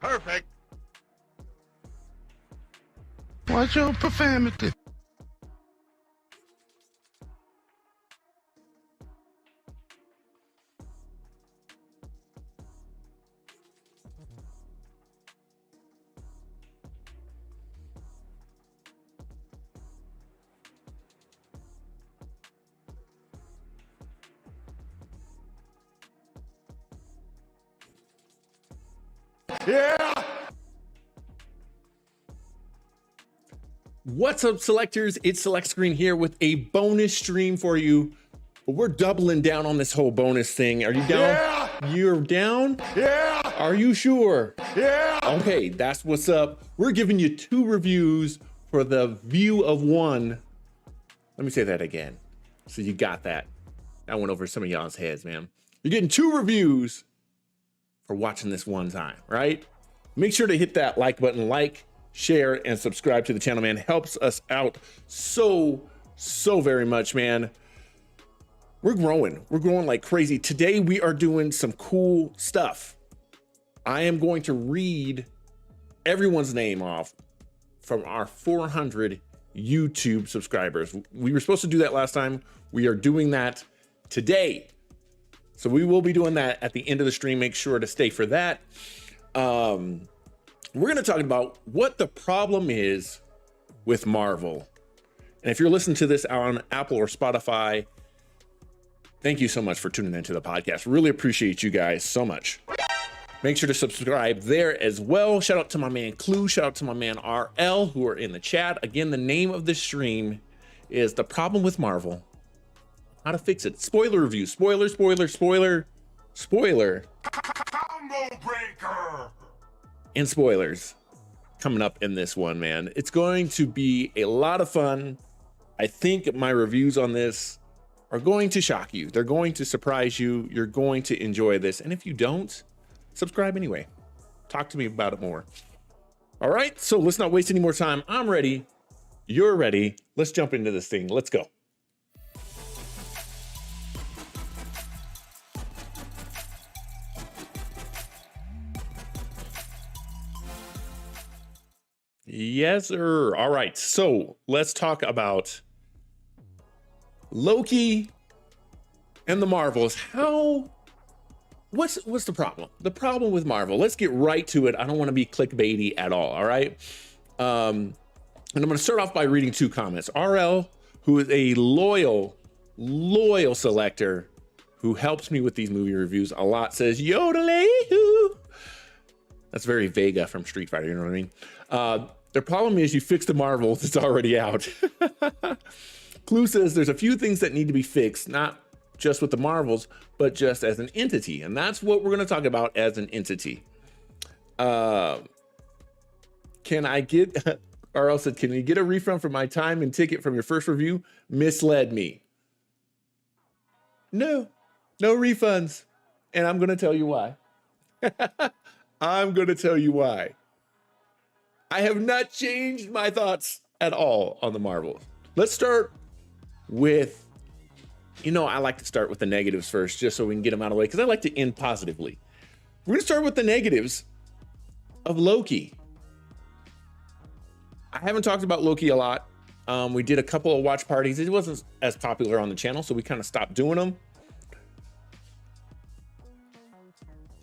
perfect. Watch your profanity. Yeah! What's up, selectors? It's Select Screen here with a bonus stream for you. But we're doubling down on this whole bonus thing. Are you down? Yeah! You're down? Yeah! Are you sure? Yeah! Okay, that's what's up. We're giving you 2 reviews for the view of 1. Let me say that again. So you got that. That went over some of y'all's heads, man. You're getting 2 reviews for watching this one time, right? Make sure to hit that like button, share, and subscribe to the channel, man. Helps us out so very much, man. We're growing like crazy. Today we are doing some cool stuff. I am going to read everyone's name off from our 400 YouTube subscribers. We were supposed to do that last time. We are doing that today. So we will be doing that at the end of the stream. Make sure to stay for that. We're going to talk about what the problem is with Marvel. And if you're listening to this on Apple or Spotify, thank you so much for tuning into the podcast. Really appreciate you guys so much. Make sure to subscribe there as well. Shout out to my man Clue. Shout out to my man RL who are in the chat. Again, the name of this stream is The Problem with Marvel. How to fix it. Spoiler review. Spoiler. Combo breaker! And spoilers coming up in this one, man. It's going to be a lot of fun. I think my reviews on this are going to shock you. They're going to surprise you. You're going to enjoy this. And if you don't, subscribe anyway. Talk to me about it more. All right, so let's not waste any more time. I'm ready. You're ready. Let's jump into this thing. Let's go. Yes, sir. All right, so let's talk about Loki and the Marvels. What's the problem? The problem with Marvel. Let's get right to it. I don't want to be clickbaity at all right? And I'm going to start off by reading 2 comments. RL, who is a loyal selector who helps me with these movie reviews a lot, says, yodelay-hoo. That's very Vega from Street Fighter, you know what I mean? The problem is you fix the Marvels, it's already out. Clue says there's a few things that need to be fixed, not just with the Marvels, but just as an entity. And that's what we're going to talk about as an entity. Can I get, RL said, can you get a refund for my time and ticket from your first review? Misled me. No refunds. And I'm going to tell you why. I'm going to tell you why. I have not changed my thoughts at all on the Marvels. Let's start with, I like to start with the negatives first, just so we can get them out of the way, because I like to end positively. We're going to start with the negatives of Loki. I haven't talked about Loki a lot. We did a couple of watch parties. It wasn't as popular on the channel, so we kind of stopped doing them.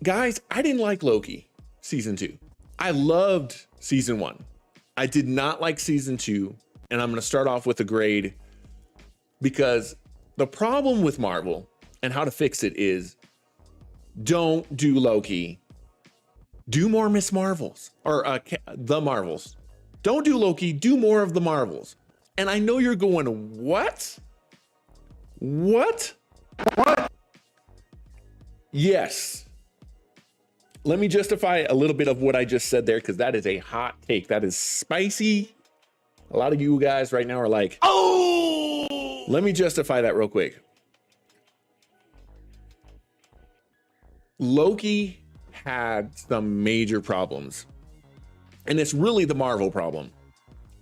Guys, I didn't like Loki season 2. I loved season 1. I did not like season 2, and I'm going to start off with a grade, because the problem with Marvel and how to fix it is don't do Loki. Do more Miss Marvels or the Marvels. Don't do Loki. Do more of the Marvels. And I know you're going, what? Yes. Let me justify a little bit of what I just said there, because that is a hot take. That is spicy. A lot of you guys right now are like, oh! Let me justify that real quick. Loki had some major problems. And it's really the Marvel problem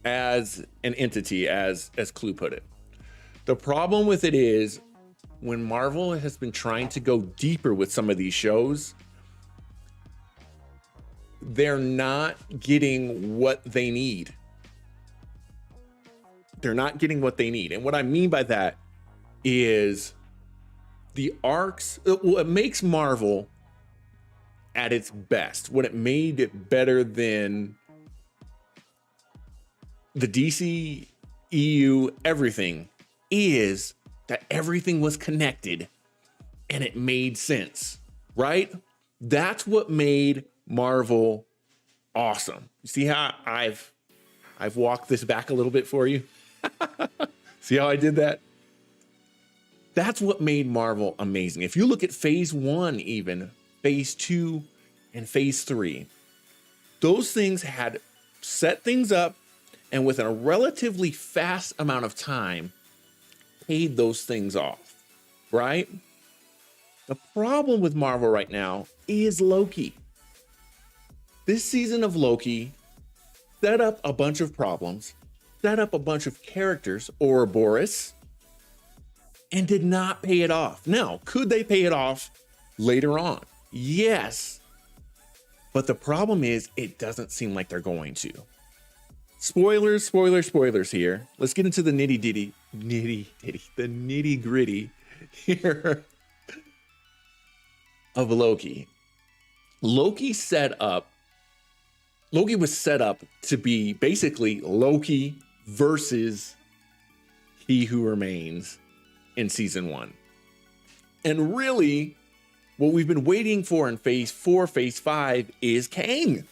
as an entity, as Clue put it. The problem with it is when Marvel has been trying to go deeper with some of these shows, they're not getting what they need. They're not getting what they need. And what I mean by that is the arcs, what makes Marvel at its best, what it made it better than the DC, EU, everything, is that everything was connected and it made sense, right? That's what made Marvel awesome. You see how I've walked this back a little bit for you? See how I did that? That's what made Marvel amazing. If you look at phase 1, even phase 2 and phase 3, those things had set things up and within a relatively fast amount of time paid those things off, right? The problem with Marvel right now is Loki. This season of Loki set up a bunch of problems, set up a bunch of characters, Ouroboros, and did not pay it off. Now, could they pay it off later on? Yes. But the problem is, it doesn't seem like they're going to. Spoilers here. Let's get into the nitty gritty here of Loki. Loki was set up to be basically Loki versus He Who Remains in season 1. And really, what we've been waiting for in phase 4, phase 5 is Kang,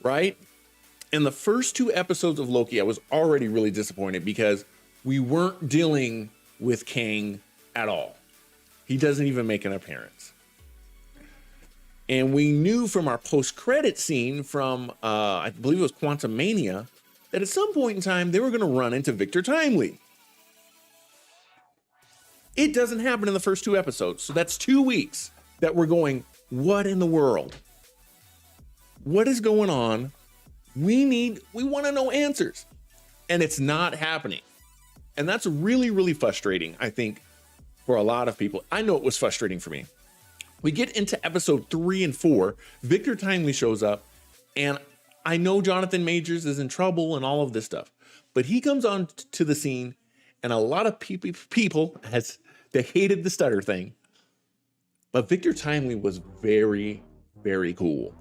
right? In the first 2 episodes of Loki, I was already really disappointed because we weren't dealing with Kang at all. He doesn't even make an appearance. And we knew from our post-credit scene from, I believe it was Quantumania, that at some point in time, they were going to run into Victor Timely. It doesn't happen in the first 2 episodes. So that's 2 weeks that we're going, what in the world? What is going on? We want to know answers. And it's not happening. And that's really, really frustrating, I think, for a lot of people. I know it was frustrating for me. We get into episode 3 and 4. Victor Timely shows up, and I know Jonathan Majors is in trouble and all of this stuff, but he comes on to the scene, and a lot of people, as they hated the stutter thing, but Victor Timely was very, very cool.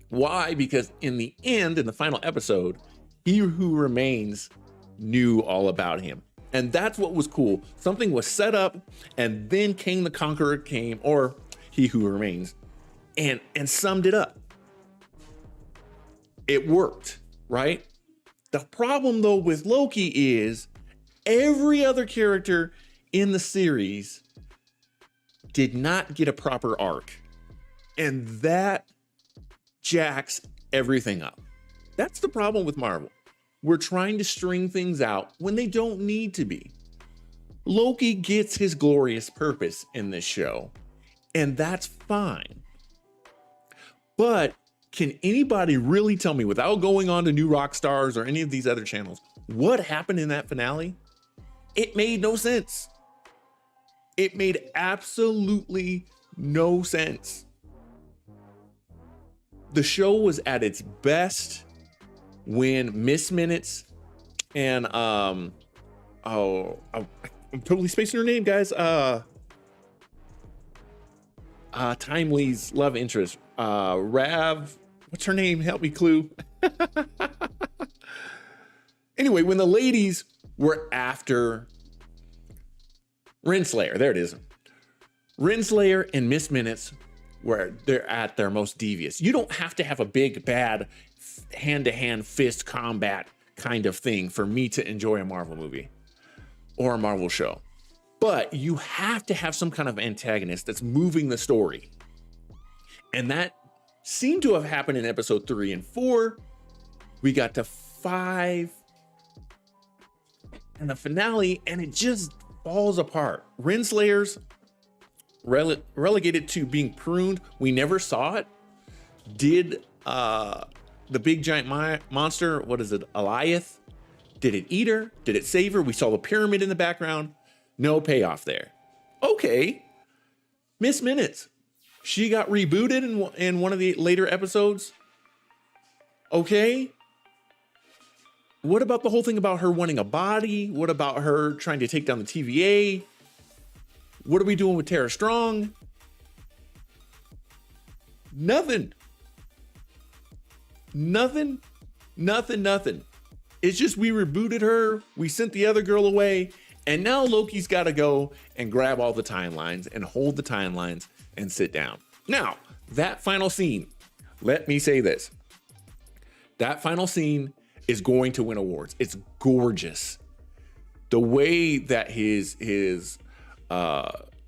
Why? Because in the end, in the final episode, He Who Remains knew all about him. And that's what was cool. Something was set up, and then Kang the Conqueror came, or He Who Remains, and summed it up. It worked, right? The problem, though, with Loki is every other character in the series did not get a proper arc. And that jacks everything up. That's the problem with Marvel. We're trying to string things out when they don't need to be. Loki gets his glorious purpose in this show, and that's fine. But can anybody really tell me, without going on to New Rock Stars or any of these other channels, what happened in that finale? It made no sense. It made absolutely no sense. The show was at its best when Miss Minutes and I'm totally spacing her name, guys. Timely's love interest, Rav. What's her name? Help me, Clue. Anyway, when the ladies were after Renslayer, there it is. Renslayer and Miss Minutes, where they're at their most devious. You don't have to have a big, bad, hand-to-hand fist combat kind of thing for me to enjoy a Marvel movie or a Marvel show. But you have to have some kind of antagonist that's moving the story. And that seemed to have happened in episode 3 and 4. We got to 5 and the finale, and it just falls apart. Renslayer's relegated to being pruned. We never saw it. Did the big giant monster, what is it, Eliath? Did it eat her? Did it save her? We saw the pyramid in the background. No payoff there. Okay. Miss Minutes. She got rebooted in one of the later episodes. Okay. What about the whole thing about her wanting a body? What about her trying to take down the TVA? What are we doing with Tara Strong? Nothing. Nothing. It's just we rebooted her. We sent the other girl away. And now Loki's got to go and grab all the timelines and hold the timelines and sit down. Now, that final scene, let me say this. That final scene is going to win awards. It's gorgeous. The way that his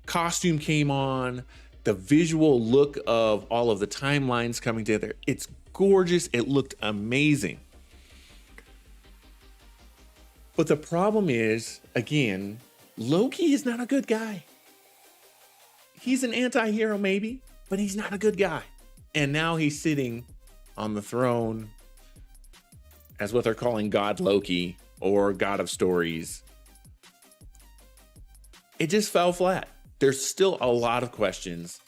costume came on, the visual look of all of the timelines coming together, it's gorgeous. It looked amazing. But the problem is, again, Loki is not a good guy. He's an anti-hero maybe, but he's not a good guy. And now he's sitting on the throne as what they're calling God Loki or God of Stories. It just fell flat. There's still a lot of questions.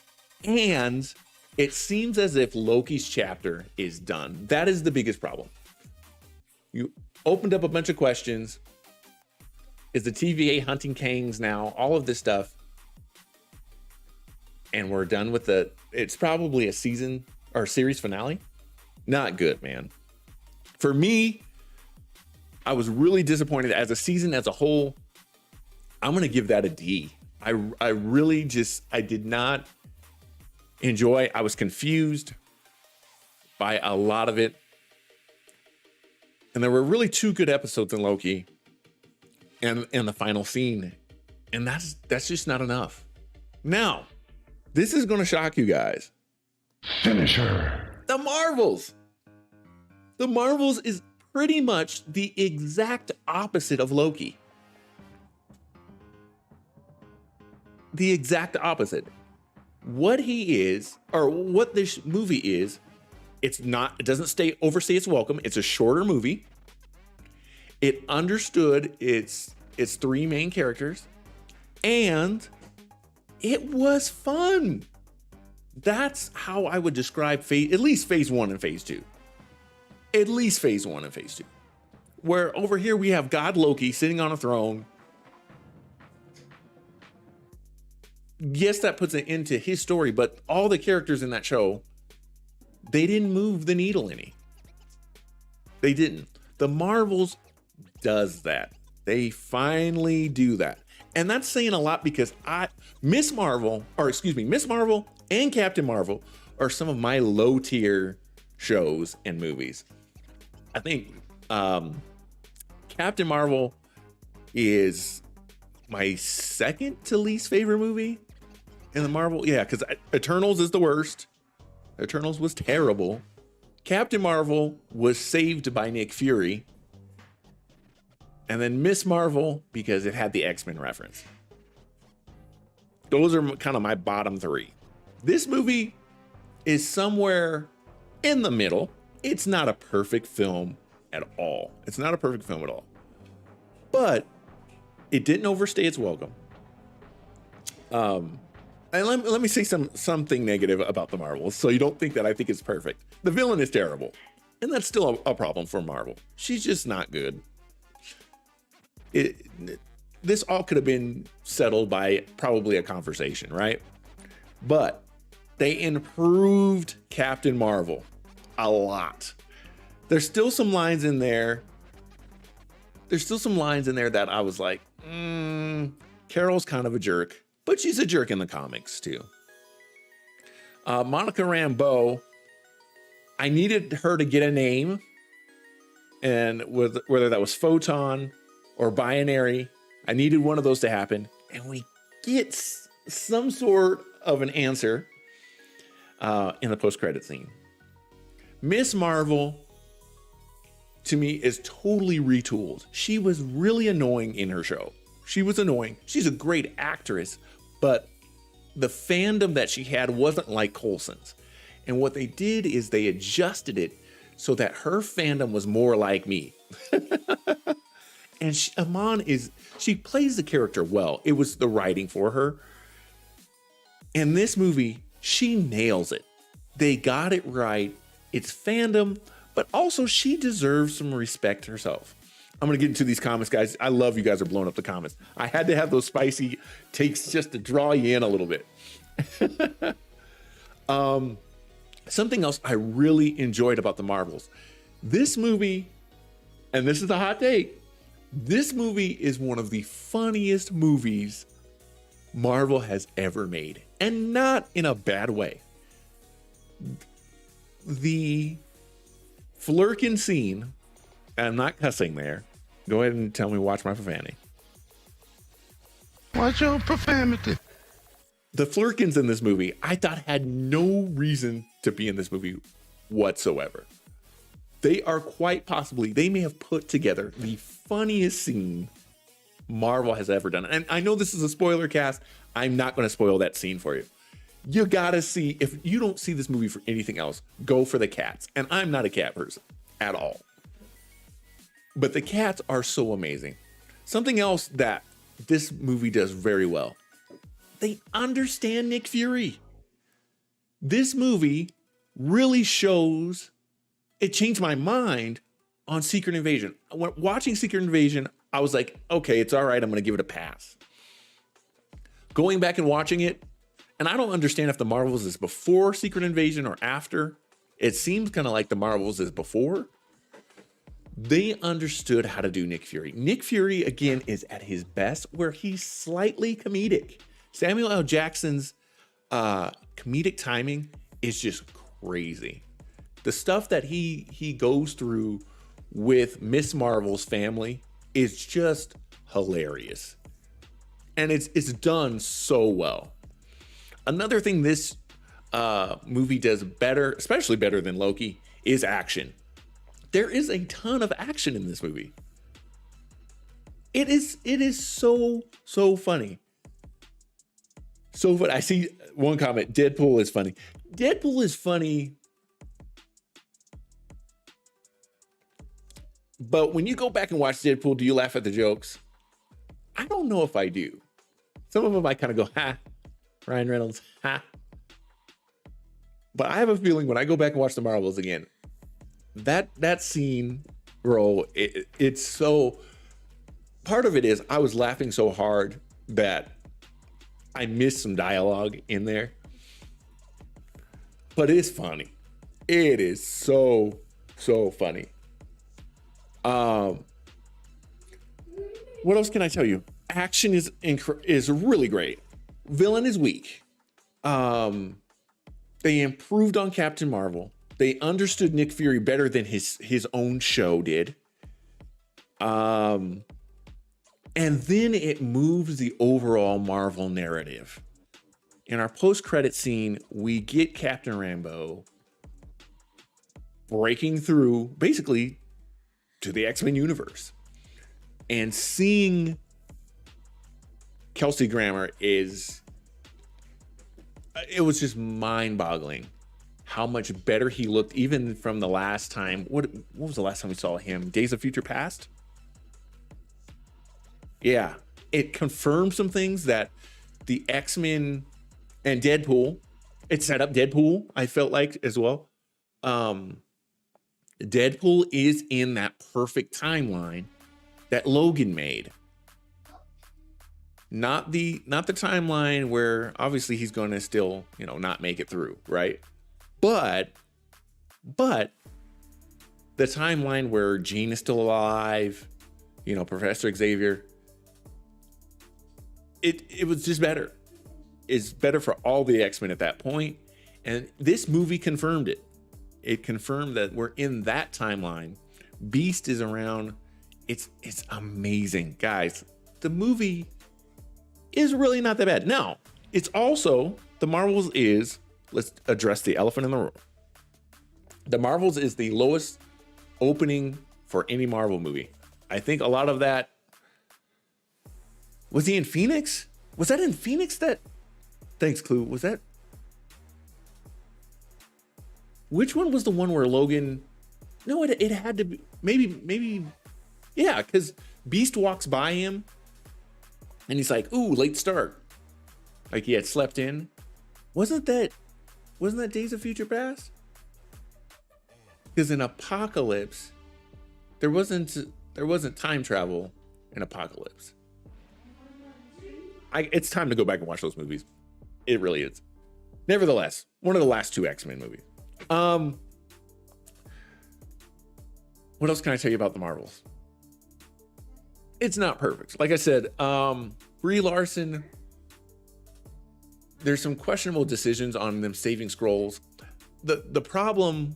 And it seems as if Loki's chapter is done. That is the biggest problem. You opened up a bunch of questions. Is the TVA hunting Kangs now? All of this stuff. And we're done with it's probably a season or series finale. Not good, man. For me, I was really disappointed as a season as a whole. I'm going to give that a D. I really I did not enjoy. I was confused by a lot of it. And there were really 2 good episodes in Loki and the final scene. And that's just not enough. Now, this is going to shock you guys. Finish her. The Marvels. The Marvels is pretty much the exact opposite of Loki. The exact opposite. What he is, or what this movie is, it doesn't overstay its welcome. It's a shorter movie. It understood its 3 main characters, and it was fun. That's how I would describe at least phase 1 and phase 2. At least phase 1 and phase 2. Where over here we have God Loki sitting on a throne. Yes, that puts an end to his story, but all the characters in that show, they didn't move the needle any. They didn't. The Marvels does that. They finally do that. And that's saying a lot because Miss Marvel and Captain Marvel are some of my low tier shows and movies. I think Captain Marvel is my second to least favorite movie in the Marvel. Yeah, because Eternals is the worst. Eternals was terrible. Captain Marvel was saved by Nick Fury. And then Miss Marvel, because it had the X-Men reference. Those are kind of my bottom 3. This movie is somewhere in the middle. It's not a perfect film at all. But it didn't overstay its welcome. And let me say something negative about the Marvels, so you don't think that I think it's perfect. The villain is terrible, and that's still a problem for Marvel. She's just not good. This all could have been settled by probably a conversation, right? But they improved Captain Marvel a lot. There's still some lines in there. That I was like, Carol's kind of a jerk, but she's a jerk in the comics too. Monica Rambeau, I needed her to get a name, and whether that was Photon or Binary, I needed one of those to happen, and we get some sort of an answer in the post-credit scene. Miss Marvel, to me, is totally retooled. She was really annoying in her show. She was annoying. She's a great actress, but the fandom that she had wasn't like Coulson's. And what they did is they adjusted it so that her fandom was more like me. And she plays the character well. It was the writing for her. And this movie She nails it. They got it right. It's fandom, but also she deserves some respect herself. I'm going to get into these comments, guys. I love you guys are blowing up the comments. I had to have those spicy takes just to draw you in a little bit. Something else I really enjoyed about the Marvels. This movie, and this is a hot take, this movie is one of the funniest movies Marvel has ever made, and not in a bad way. The Flurkin scene, and I'm not cussing there. Go ahead and tell me, watch my profanity. Watch your profanity. The Flurkins in this movie, I thought had no reason to be in this movie whatsoever. They are quite possibly, they may have put together the funniest scene Marvel has ever done. And I know this is a spoiler cast. I'm not going to spoil that scene for you. You gotta see, if you don't see this movie for anything else, go for the cats. And I'm not a cat person at all. But the cats are so amazing. Something else that this movie does very well. They understand Nick Fury. This movie really shows, it changed my mind on Secret Invasion. When watching Secret Invasion, I was like, okay, it's all right. I'm going to give it a pass. Going back and watching it, and I don't understand if the Marvels is before Secret Invasion or after. It seems kind of like the Marvels is before. They understood how to do Nick Fury. Nick Fury, again, is at his best where he's slightly comedic. Samuel L. Jackson's comedic timing is just crazy. The stuff that he goes through with Miss Marvel's family is just hilarious. And it's done so well. Another thing this movie does better, especially better than Loki, is action. There is a ton of action in this movie. It is so funny. So funny. I see one comment, Deadpool is funny. Deadpool is funny. But when you go back and watch Deadpool, do you laugh at the jokes? I don't know if I do. Some of them I kind of go, ha, Ryan Reynolds, ha. But I have a feeling when I go back and watch the Marvels again, that scene, bro, it's so, part of it is I was laughing so hard that I missed some dialogue in there. But it's funny. It is so funny. What else can I tell you? Action is really great. Villain is weak. They improved on Captain Marvel. They understood Nick Fury better than his own show did. And then it moves the overall Marvel narrative. In our post-credit scene, we get Captain Rambeau breaking through basically to the X-Men universe. And seeing Kelsey Grammer it was just mind-boggling how much better he looked even from the last time. What was the last time we saw him? Days of Future Past? Yeah, it confirmed some things that the X-Men and Deadpool, it set up Deadpool, I felt like, as well. Deadpool is in that perfect timeline that Logan made. Not the timeline where obviously he's going to still, not make it through, right? But the timeline where Jean is still alive, Professor Xavier, it was just better. It's better for all the X-Men at that point. And this movie confirmed it. It confirmed that we're in that timeline. Beast is around. It's amazing, guys. The movie is really not that bad. Now, it's also, the Marvels is, let's address the elephant in the room. The Marvels is the lowest opening for any Marvel movie. I think a lot of that, was he in Phoenix? Was that in Phoenix that, thanks Clue, was that? Which one was the one where Logan, no, it had to be, maybe, yeah, because Beast walks by him and he's like, ooh, late start. Like he had slept in. Wasn't that Wasn't that Days of Future Past? Because in Apocalypse, there wasn't time travel in Apocalypse. It's time to go back and watch those movies. It really is. Nevertheless, one of the last two X-Men movies. What else can I tell you about the Marvels? It's not perfect. Like I said, Brie Larson, there's some questionable decisions on them saving Skrulls. The problem,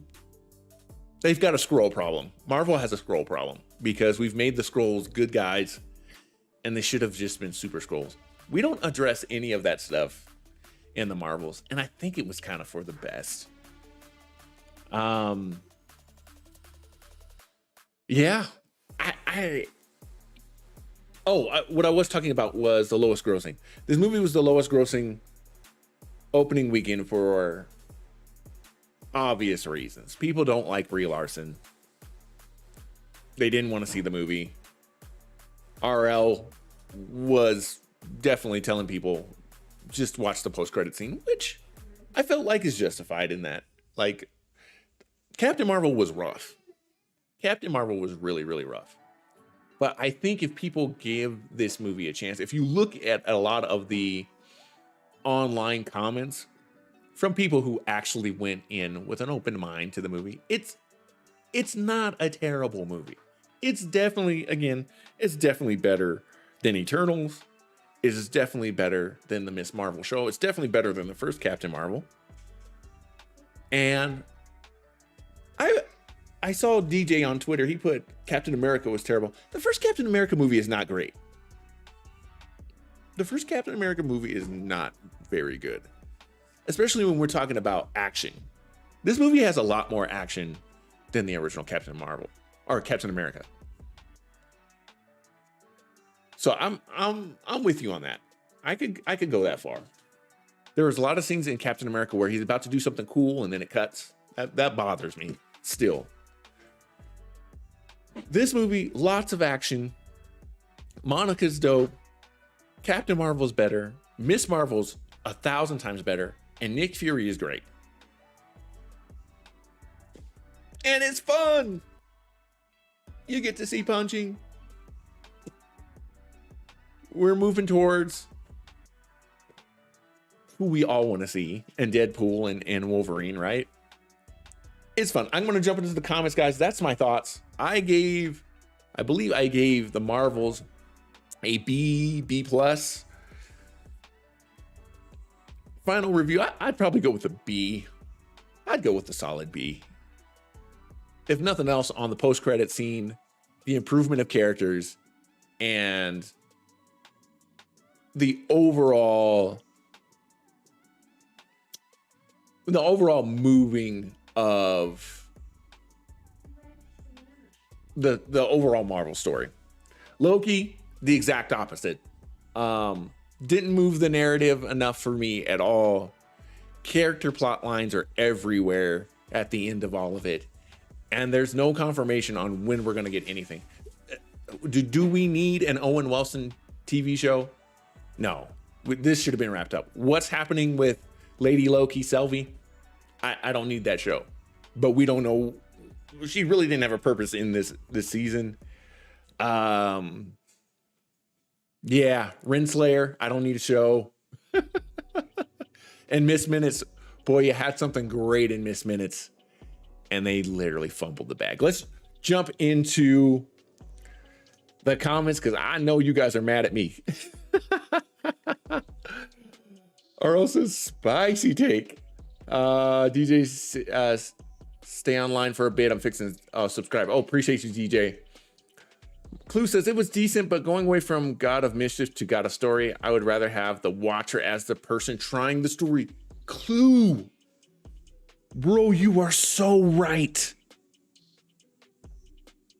they've got a Skrull problem. Marvel has a Skrull problem because we've made the Skrulls good guys and they should have just been super Skrulls. We don't address any of that stuff in the Marvels, and I think it was kind of for the best. Yeah, what I was talking about was the lowest grossing. This movie was the lowest grossing opening weekend for obvious reasons. People don't like Brie Larson. They didn't want to see the movie. RL was definitely telling people just watch the post-credit scene, which I felt like is justified in that. Like, Captain Marvel was rough. Captain Marvel was really, really rough. But I think if people give this movie a chance, if you look at a lot of the online comments from people who actually went in with an open mind to the movie, it's not a terrible movie. It's definitely better than Eternals. It is definitely better than the Miss Marvel show. It's definitely better than the first Captain Marvel. And I saw DJ on Twitter. He put Captain America was terrible. The first Captain America movie is not great. The first Captain America movie is not very good, especially when we're talking about action. This movie has a lot more action than the original Captain Marvel or Captain America. So I'm with you on that. I could go that far. There was a lot of scenes in Captain America where he's about to do something cool and then it cuts. That bothers me still. This movie, lots of action. Monica's dope. Captain Marvel's better. Miss Marvel's 1,000 times better. And Nick Fury is great. And it's fun. You get to see punching. We're moving towards who we all want to see, and Deadpool and Wolverine, right? It's fun. I'm going to jump into the comments, guys. That's my thoughts. I believe I gave the Marvels a B+. Final review, I'd probably go with a B. I'd go with a solid B. If nothing else, on the post-credit scene, the improvement of characters, and the overall moving of the overall Marvel story. Loki, the exact opposite. Didn't move the narrative enough for me at all. Character plot lines are everywhere at the end of all of it, and there's no confirmation on when we're going to get anything. Do we need an Owen Wilson TV show? No. This should have been wrapped up. What's happening with Lady Loki, Sylvie? I don't need that show. But we don't know. She really didn't have a purpose in this season. Yeah, Renslayer, I don't need a show. And Miss Minutes, boy, you had something great in Miss Minutes, and they literally fumbled the bag. Let's jump into the comments because I know you guys are mad at me. Earl says spicy take. DJ, stay online for a bit. I'm fixing subscribe. Oh, appreciate you, DJ. Clue says it was decent, but going away from God of Mischief to God of Story, I would rather have the watcher as the person trying the story. Clue, bro, you are so right.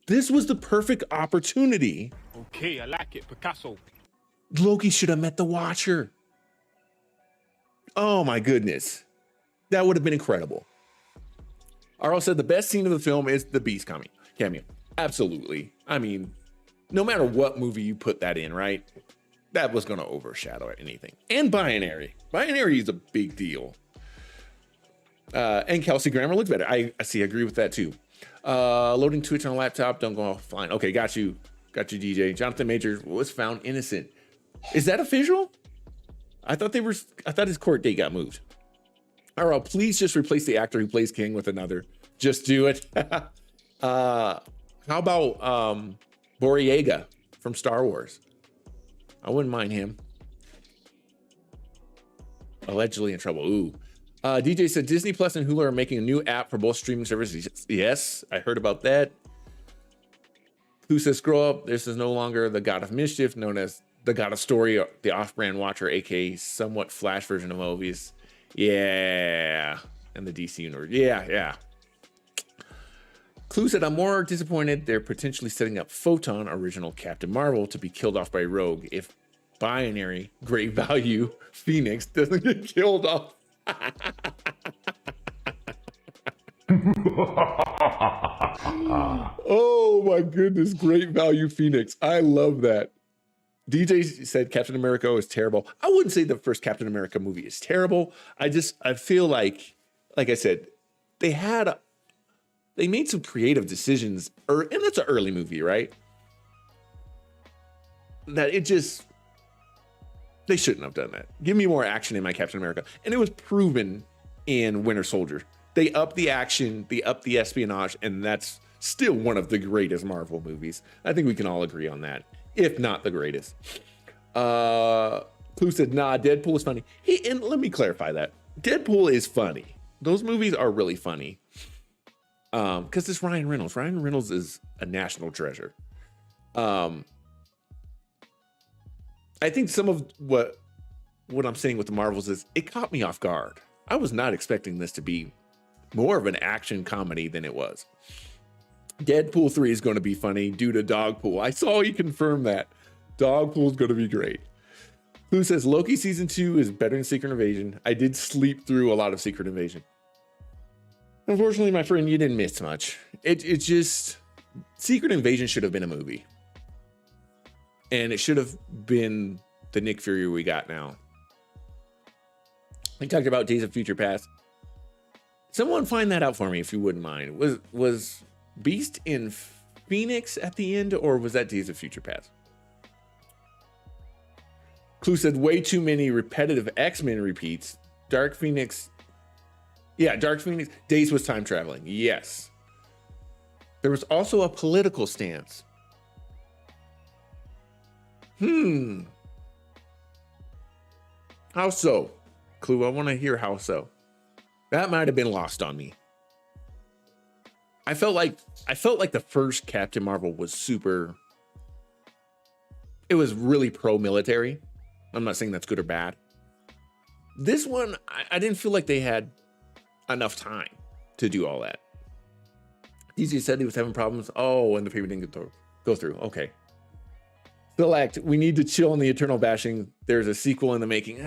This was the perfect opportunity. Okay, I like it, Picasso. Loki should have met the watcher. Oh my goodness. That would have been incredible. Arl said the best scene of the film is the Beast cameo. Absolutely. I mean, no matter what movie you put that in, right? That was going to overshadow anything. And Binary. Binary is a big deal. And Kelsey Grammer looks better. I see. I agree with that too. Loading Twitch on a laptop. Don't go offline. Okay, got you. Got you, DJ. Jonathan Majors was found innocent. Is that official? I thought his court date got moved. RL, please just replace the actor who plays King with another. Just do it. How about Boryega from Star Wars? I wouldn't mind him. Allegedly in trouble. Ooh. DJ said Disney Plus and Hulu are making a new app for both streaming services. Yes, I heard about that. Who says scroll up? This is no longer the God of Mischief, known as the God of Story, the off-brand watcher, aka somewhat Flash version of Mobius. Yeah. And the DC universe. Yeah. Clue said, I'm more disappointed they're potentially setting up Photon, original Captain Marvel, to be killed off by Rogue if Binary, great value, Phoenix doesn't get killed off. Oh my goodness, great value, Phoenix. I love that. DJ said Captain America is terrible. I wouldn't say the first Captain America movie is terrible. I feel like I said, they made some creative decisions, and it's an early movie, right? That they shouldn't have done that. Give me more action in my Captain America. And it was proven in Winter Soldier. They upped the action, they upped the espionage, and that's still one of the greatest Marvel movies. I think we can all agree on that, if not the greatest. Clue said, nah, Deadpool is funny. And let me clarify that. Deadpool is funny. Those movies are really funny. Because it's Ryan Reynolds. Ryan Reynolds is a national treasure. I think some of what I'm saying with the Marvels is it caught me off guard. I was not expecting this to be more of an action comedy than it was. Deadpool 3 is going to be funny due to Dogpool. I saw you confirm that. Dogpool is going to be great. Who says Loki season 2 is better than Secret Invasion? I did sleep through a lot of Secret Invasion. Unfortunately, my friend, you didn't miss much. It just, Secret Invasion should have been a movie. And it should have been the Nick Fury we got now. I talked about Days of Future Past. Someone find that out for me if you wouldn't mind. Was Beast in Phoenix at the end, or was that Days of Future Past? Clue said way too many repetitive X-Men repeats. Dark Phoenix. Yeah, Dark Phoenix. Days was time traveling. Yes. There was also a political stance. How so? Clue, I want to hear how so. That might have been lost on me. I felt like the first Captain Marvel was super. It was really pro-military. I'm not saying that's good or bad. This one, I didn't feel like they had enough time to do all that. DZ said he was having problems. Oh, and the paper didn't go through. Okay. Phil Act, we need to chill on the eternal bashing. There's a sequel in the making.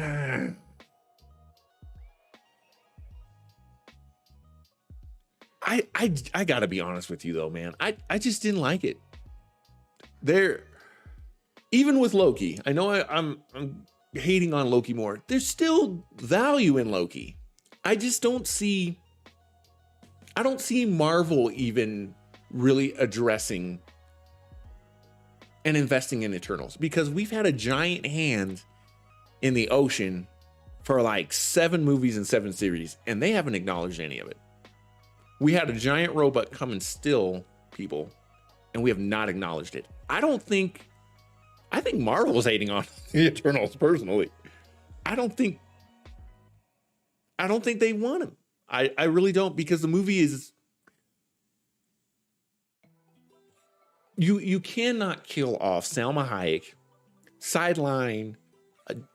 I gotta be honest with you though, man. I just didn't like it. Even with Loki, I know I'm hating on Loki more. There's still value in Loki. I don't see Marvel even really addressing and investing in Eternals, because we've had a giant hand in the ocean for like 7 movies and 7 series, and they haven't acknowledged any of it. We had a giant robot come and steal people, and we have not acknowledged it. I think Marvel is hating on the Eternals personally. I don't think they want him. I really don't, because the movie is. You cannot kill off Salma Hayek, sideline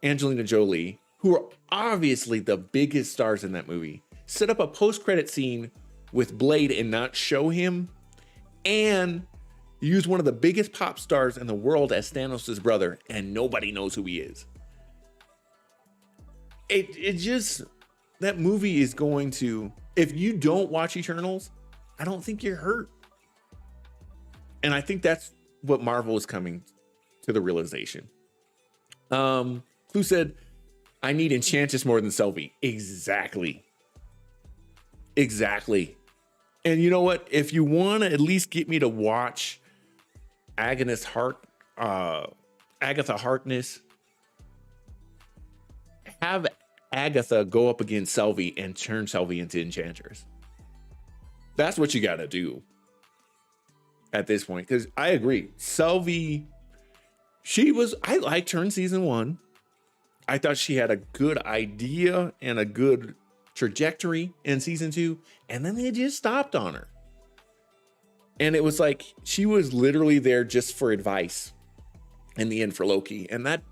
Angelina Jolie, who are obviously the biggest stars in that movie, set up a post-credit scene with Blade and not show him, and use one of the biggest pop stars in the world as Thanos' brother, and nobody knows who he is. It just, that movie is going to, if you don't watch Eternals, I don't think you're hurt. And I think that's what Marvel is coming to the realization. Clue said, I need Enchantress more than Sylvie. Exactly. Exactly. And you know what? If you want to at least get me to watch Agatha Harkness, have Agatha go up against Selvey and turn Selvey into Enchantress. That's what you got to do at this point. Because I agree. Selvey, I liked her in season 1. I thought she had a good idea and a good trajectory in season 2. And then they just stopped on her. And it was like she was literally there just for advice in the end for Loki. And that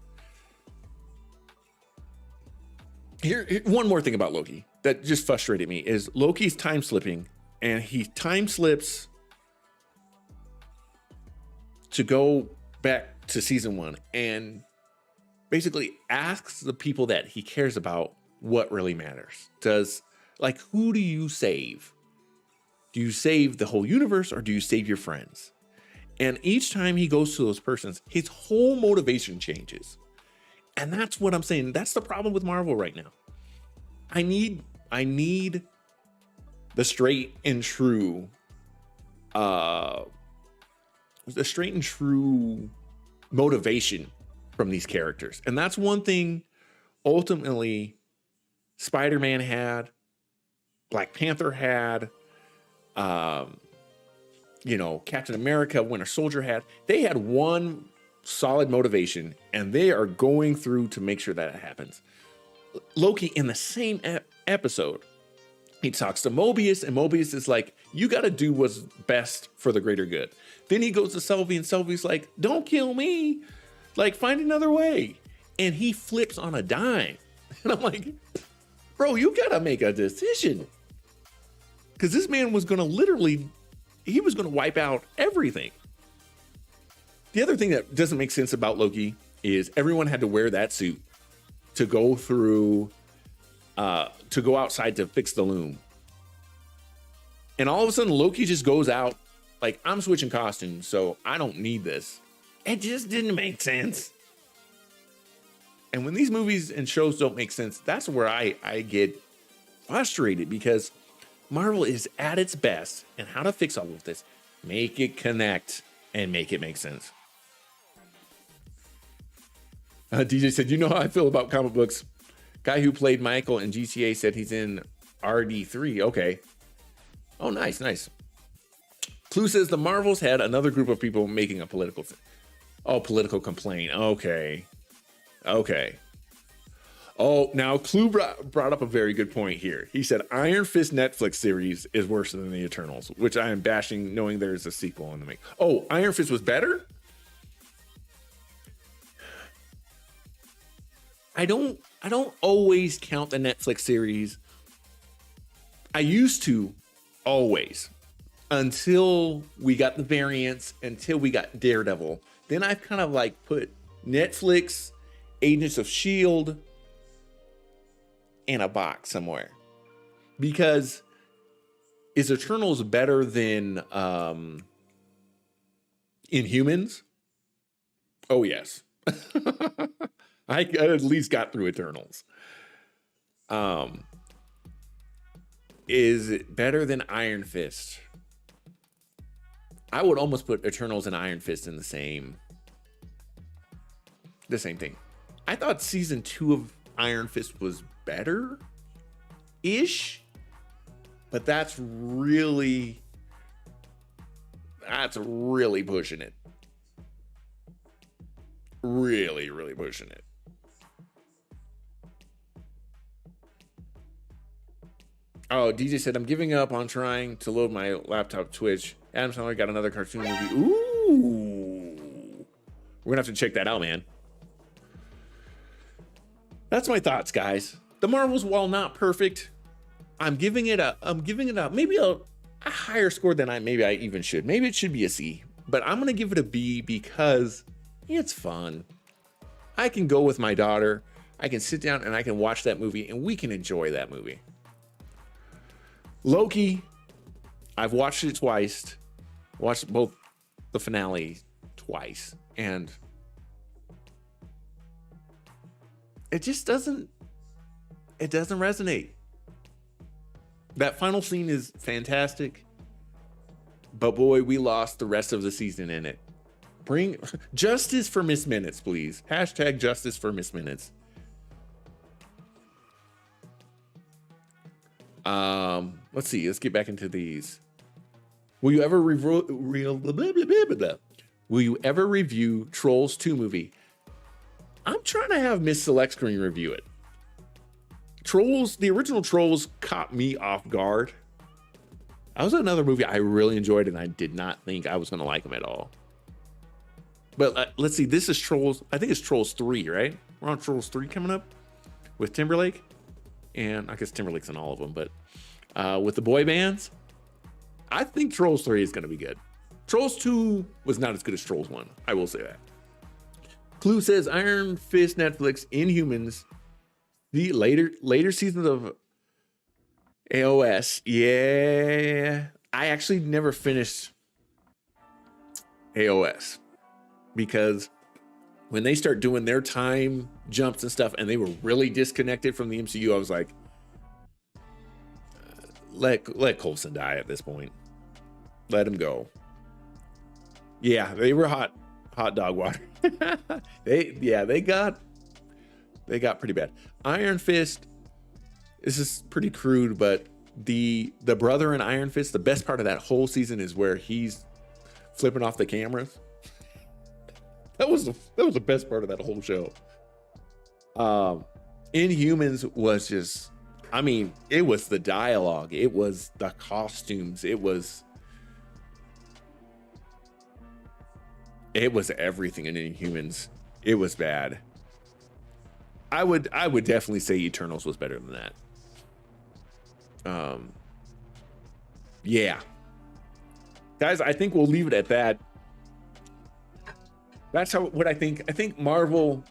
here one more thing about Loki that just frustrated me is Loki's time slipping, and he time slips to go back to season 1 and basically asks the people that he cares about what really matters. Who do you save? Do you save the whole universe or do you save your friends? And each time he goes to those persons, his whole motivation changes. And that's what I'm saying. That's the problem with Marvel right now. I need the straight and true motivation from these characters. And that's one thing ultimately Spider-Man had, Black Panther had, Captain America, Winter Soldier had. They had one solid motivation, and they are going through to make sure that it happens. Loki, in the same episode, he talks to Mobius, and Mobius is like, you got to do what's best for the greater good. Then he goes to Selvey, and Selvey's like, don't kill me. Like, find another way. And he flips on a dime. And I'm like, bro, you got to make a decision. Because this man was going to he was going to wipe out everything. The other thing that doesn't make sense about Loki is everyone had to wear that suit to go through, to go outside to fix the loom. And all of a sudden, Loki just goes out like, I'm switching costumes, so I don't need this. It just didn't make sense. And when these movies and shows don't make sense, that's where I get frustrated, because Marvel is at its best. And how to fix all of this, make it connect and make it make sense. DJ said, you know how I feel about comic books. Guy who played Michael in GTA said he's in RD3. Okay. Oh, nice. Clue says the Marvels had another group of people making a political complaint. Okay. Oh, now Clue brought up a very good point here. He said Iron Fist Netflix series is worse than the Eternals, which I am bashing knowing there's a sequel in the make. Oh, Iron Fist was better? I don't always count the Netflix series. I used to always, until we got the variants, until we got Daredevil. Then I've kind of like put Netflix, Agents of S.H.I.E.L.D. in a box somewhere. Because is Eternals better than Inhumans? Oh, yes. I at least got through Eternals. Is it better than Iron Fist? I would almost put Eternals and Iron Fist in the same thing. I thought season 2 of Iron Fist was better-ish, but that's really pushing it. Really pushing it. Oh, DJ said, I'm giving up on trying to load my laptop Twitch. Adam Sandler got another cartoon movie. Ooh. We're going to have to check that out, man. That's my thoughts, guys. The Marvels, while not perfect, I'm giving it maybe a higher score than I even should. Maybe it should be a C, but I'm going to give it a B because it's fun. I can go with my daughter. I can sit down and I can watch that movie and we can enjoy that movie. Loki, I've watched it twice. Watched both the finale twice, and it just doesn't resonate. That final scene is fantastic. But boy, we lost the rest of the season in it. Bring justice for Miss Minutes, please. Hashtag justice for Miss Minutes. Let's see. Let's get back into these. Will you ever Will you ever review Trolls 2 movie? I'm trying to have Miss Select Screen review it. Trolls, the original Trolls caught me off guard. That was another movie I really enjoyed, and I did not think I was going to like them at all. But let's see. This is Trolls. I think it's Trolls 3, right? We're on Trolls 3 coming up with Timberlake. And I guess Timberlake's in all of them, but with the boy bands, I think Trolls 3 is going to be good. Trolls 2 was not as good as Trolls 1. I will say that. Clue says Iron Fist Netflix Inhumans, the later seasons of AOS. Yeah. I actually never finished AOS because when they start doing their time jumps and stuff and they were really disconnected from the MCU, I was like, let Coulson die at this point. Let him go. Yeah, they were hot dog water. they got pretty bad. Iron Fist, this is pretty crude, but the brother in Iron Fist, the best part of that whole season is where he's flipping off the cameras. That was the best part of that whole show. Inhumans was just, I mean, it was the dialogue, it was the costumes, it was everything in Inhumans. It was bad. I would definitely say Eternals was better than that. Yeah. Guys, I think we'll leave it at that. That's what I think. I think Marvel,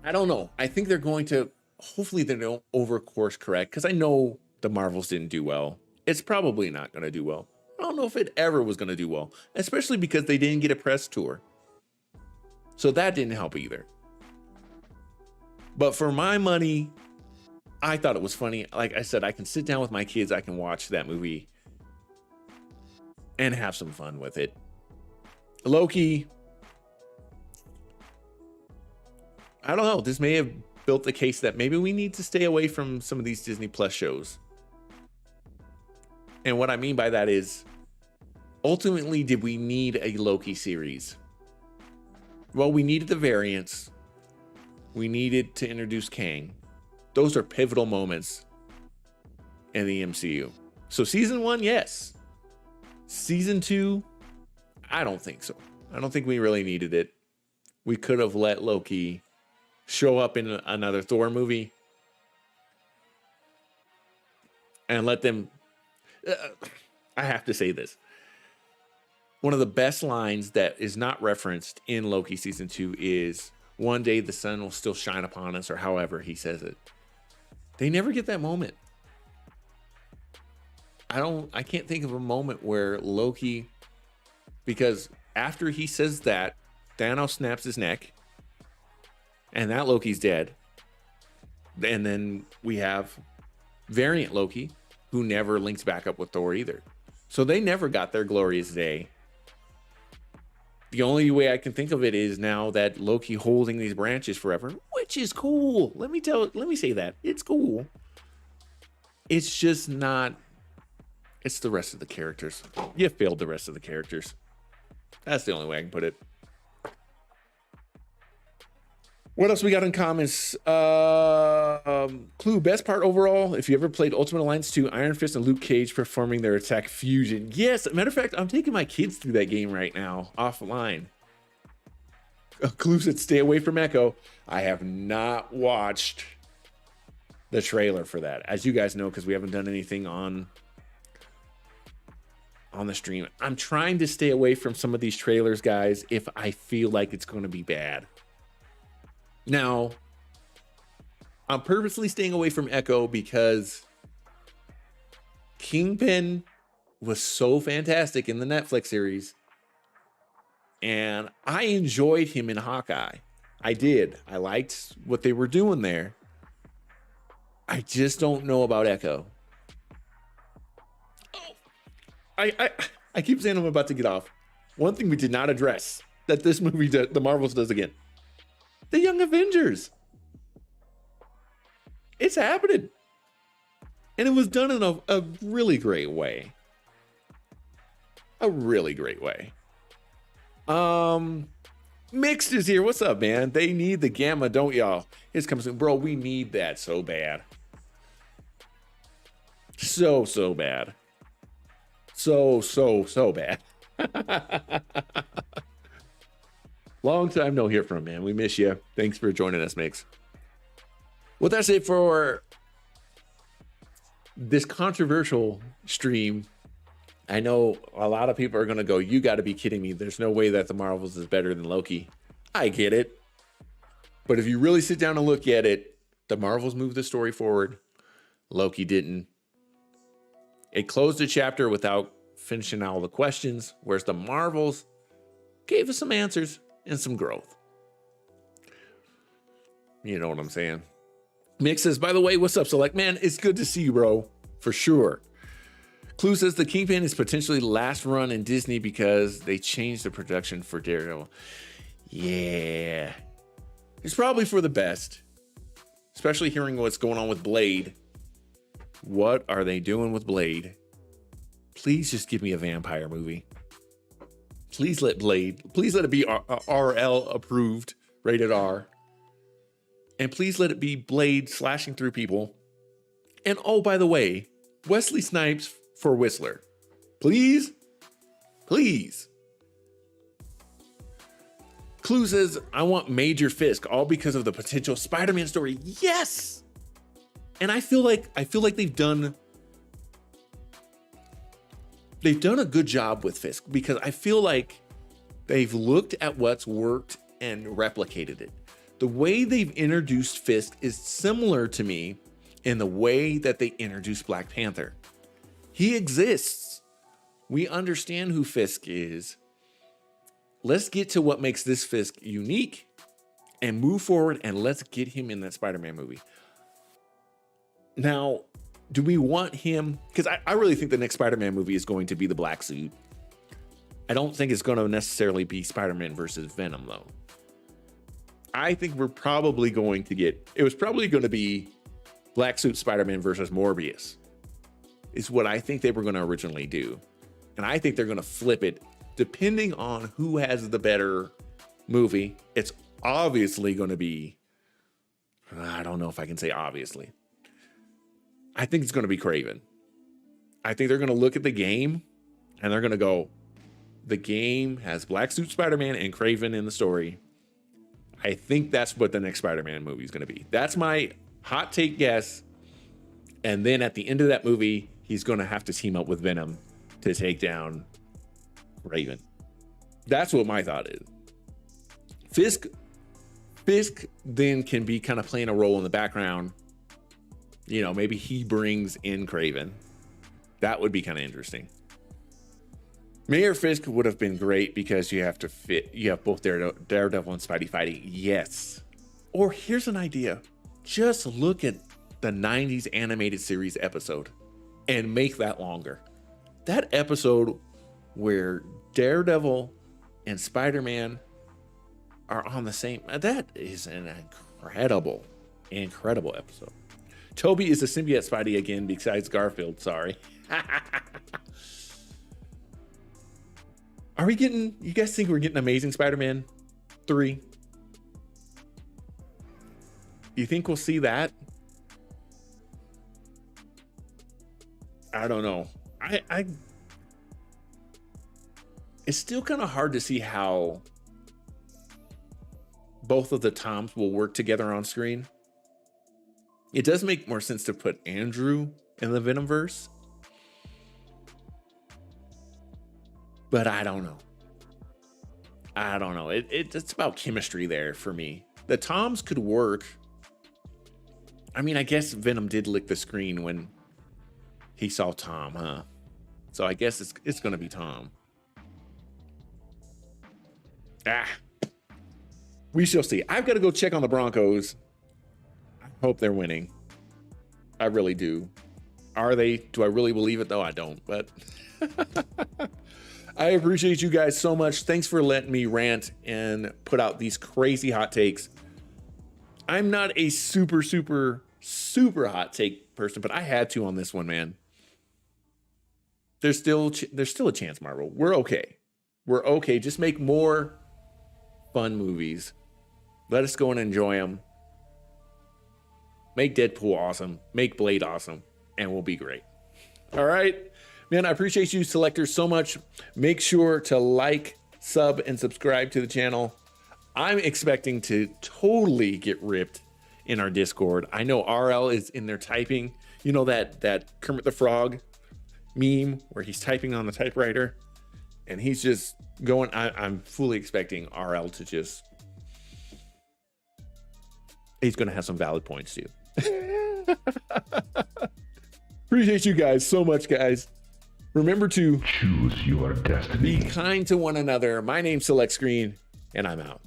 I don't know. I think they're going to, hopefully they don't over course correct, because I know the Marvels didn't do well. It's probably not going to do well. I don't know if it ever was going to do well, especially because they didn't get a press tour. So that didn't help either. But for my money, I thought it was funny. Like I said, I can sit down with my kids, I can watch that movie and have some fun with it. Loki, I don't know. This may have built the case that maybe we need to stay away from some of these Disney Plus shows. And what I mean by that is, ultimately, did we need a Loki series? Well, we needed the variants. We needed to introduce Kang. Those are pivotal moments in the MCU. So season 1, yes. Season 2, I don't think so. I don't think we really needed it. We could have let Loki show up in another Thor movie and let them... I have to say this. One of the best lines that is not referenced in Loki season 2 is, "One day the sun will still shine upon us," or however he says it. They never get that moment. I can't think of a moment where Loki, because after he says that, Thanos snaps his neck and that Loki's dead. And then we have variant Loki, who never links back up with Thor either. So they never got their glorious day. The only way I can think of it is now that Loki holding these branches forever, which is cool. Let me say that. It's cool. It's just not, it's the rest of the characters. You failed the rest of the characters. That's the only way I can put it. What else we got in comments? Clue, best part overall, if you ever played Ultimate Alliance 2, Iron Fist and Luke Cage performing their attack fusion. Yes, matter of fact, I'm taking my kids through that game right now, offline. Clue said, stay away from Echo. I have not watched the trailer for that, as you guys know, because we haven't done anything on the stream. I'm trying to stay away from some of these trailers, guys, if I feel like it's going to be bad. Now, I'm purposely staying away from Echo because Kingpin was so fantastic in the Netflix series, and I enjoyed him in Hawkeye. I did. I liked what they were doing there. I just don't know about Echo. I keep saying I'm about to get off. One thing we did not address that this movie, the Marvels does again. The Young Avengers. It's happening. And it was done in a really great way. A really great way. Mixed is here. What's up, man? They need the gamma, don't y'all? It's coming soon. Bro, we need that so bad. So bad. So bad. Long time no hear from, man. We miss you. Thanks for joining us, Mix. Well, that's it for this controversial stream. I know a lot of people are going to go, you got to be kidding me. There's no way that the Marvels is better than Loki. I get it. But if you really sit down and look at it, the Marvels moved the story forward. Loki didn't. It closed the chapter without finishing all the questions, whereas the Marvels gave us some answers and some growth. You know what I'm saying? Mick says, by the way, what's up? So like, man, it's good to see you, bro. For sure. Clue says the Kingpin is potentially last run in Disney because they changed the production for Daredevil. Yeah. It's probably for the best. Especially hearing what's going on with Blade. What are they doing with Blade? Please just give me a vampire movie. Please let it be RL approved, rated R. And please let it be Blade slashing through people. And oh, by the way, Wesley Snipes for Whistler. Please? Please. Clue says, I want Major Fisk, all because of the potential Spider-Man story. Yes! And I feel like they've done a good job with Fisk, because I feel like they've looked at what's worked and replicated it. The way they've introduced Fisk is similar to me in the way that they introduced Black Panther. He exists. We understand who Fisk is. Let's get to what makes this Fisk unique and move forward, and let's get him in that Spider-Man movie. Now, do we want him? Because I really think the next Spider-Man movie is going to be the black suit. I don't think it's going to necessarily be Spider-Man versus Venom, though. I think we're probably going to get, it was probably going to be Black Suit Spider-Man versus Morbius, is what I think they were going to originally do. And I think they're going to flip it depending on who has the better movie. It's obviously going to be, I don't know if I can say obviously. I think it's going to be Kraven. I think they're going to look at the game and they're going to go, the game has Black Suit Spider-Man and Kraven in the story. I think that's what the next Spider-Man movie is going to be. That's my hot take guess. And then at the end of that movie, he's going to have to team up with Venom to take down Raven. That's what my thought is. Fisk then can be kind of playing a role in the background. You know, maybe he brings in Kraven. That would be kind of interesting. Mayor Fisk would have been great because you have both Daredevil and Spidey fighting. Yes. Or here's an idea. Just look at the 90s animated series episode and make that longer. That episode where Daredevil and Spider-Man are on the same, that is an incredible episode. Toby is a symbiote Spidey again besides Garfield, sorry. You guys think we're getting Amazing Spider-Man 3? You think we'll see that? I don't know. It's still kind of hard to see how both of the Toms will work together on screen. It does make more sense to put Andrew in the Venomverse. But I don't know. It's about chemistry there for me. The Toms could work. I mean, I guess Venom did lick the screen when he saw Tom, huh? So I guess it's going to be Tom. We shall see. I've got to go check on the Broncos. I hope they're winning. I really do. Are they? Do I really believe it though? I don't, but I appreciate you guys so much. Thanks for letting me rant and put out these crazy hot takes. I'm not a super hot take person, but I had to on this one, man. There's still a chance, Marvel. We're okay. We're okay. Just make more fun movies. Let us go and enjoy them. Make Deadpool awesome. Make Blade awesome. And we'll be great. All right. Man, I appreciate you selectors so much. Make sure to like, sub, and subscribe to the channel. I'm expecting to totally get ripped in our Discord. I know RL is in there typing. You know that Kermit the Frog meme where he's typing on the typewriter and he's just going. I'm fully expecting RL to just. He's going to have some valid points too. Appreciate you guys so much, guys. Remember to choose your destiny. Be kind to one another. My name's Select Screen, and I'm out.